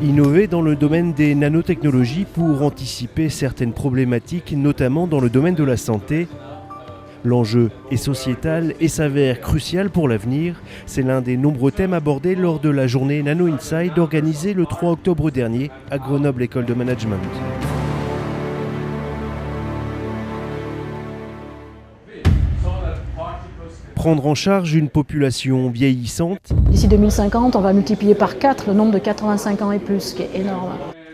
Innover dans le domaine des nanotechnologies pour anticiper certaines problématiques, notamment dans le domaine de la santé. L'enjeu est sociétal et s'avère crucial pour l'avenir. C'est l'un des nombreux thèmes abordés lors de la journée Nano Inside organisée le 3 octobre dernier à Grenoble École de Management. Prendre en charge une population vieillissante. D'ici 2050, on va multiplier par 4 le nombre de 85 ans et plus, ce qui est énorme.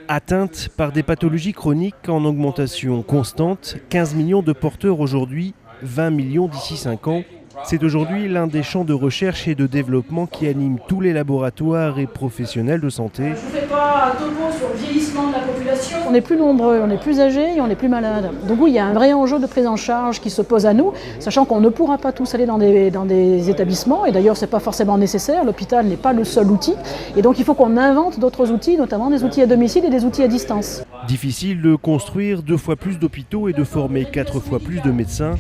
Atteinte par des pathologies chroniques en augmentation constante, 15 millions de porteurs aujourd'hui, 20 millions d'ici 5 ans. C'est aujourd'hui l'un des champs de recherche et de développement qui anime tous les laboratoires et professionnels de santé. Je ne fais pas un topo sur le vieillissement de la population. On est plus nombreux, on est plus âgés et on est plus malades. Donc oui, il y a un vrai enjeu de prise en charge qui se pose à nous, sachant qu'on ne pourra pas tous aller dans des établissements. Et d'ailleurs, ce n'est pas forcément nécessaire. L'hôpital n'est pas le seul outil. Et donc il faut qu'on invente d'autres outils, notamment des outils à domicile et des outils à distance. Difficile de construire 2 fois plus d'hôpitaux et de former 4 fois plus de médecins.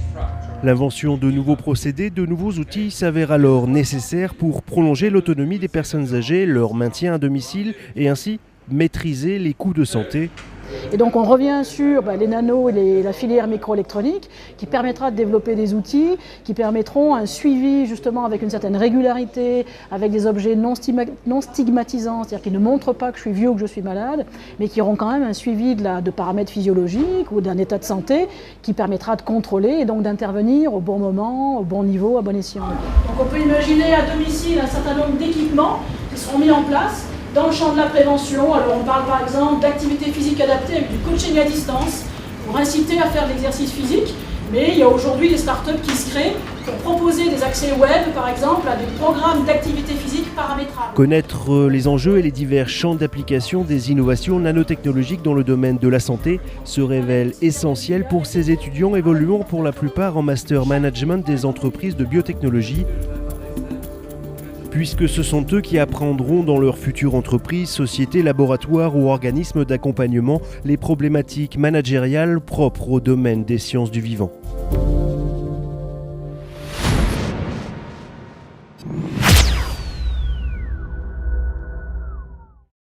L'invention de nouveaux procédés, de nouveaux outils s'avère alors nécessaire pour prolonger l'autonomie des personnes âgées, leur maintien à domicile et ainsi maîtriser les coûts de santé. Et donc on revient sur les nanos et la filière microélectronique qui permettra de développer des outils qui permettront un suivi justement avec une certaine régularité, avec des objets non stigmatisants, c'est-à-dire qui ne montrent pas que je suis vieux ou que je suis malade, mais qui auront quand même un suivi de paramètres physiologiques ou d'un état de santé qui permettra de contrôler et donc d'intervenir au bon moment, au bon niveau, à bon escient. Donc on peut imaginer à domicile un certain nombre d'équipements qui seront mis en place dans le champ de la prévention. Alors on parle par exemple d'activité physique adaptée avec du coaching à distance pour inciter à faire de l'exercice physique. Mais il y a aujourd'hui des startups qui se créent pour proposer des accès web par exemple à des programmes d'activité physique paramétrables. Connaître les enjeux et les divers champs d'application des innovations nanotechnologiques dans le domaine de la santé se révèle essentiel pour ces étudiants évoluant pour la plupart en master management des entreprises de biotechnologie, puisque ce sont eux qui apprendront dans leur future entreprise, société, laboratoire ou organisme d'accompagnement les problématiques managériales propres au domaine des sciences du vivant.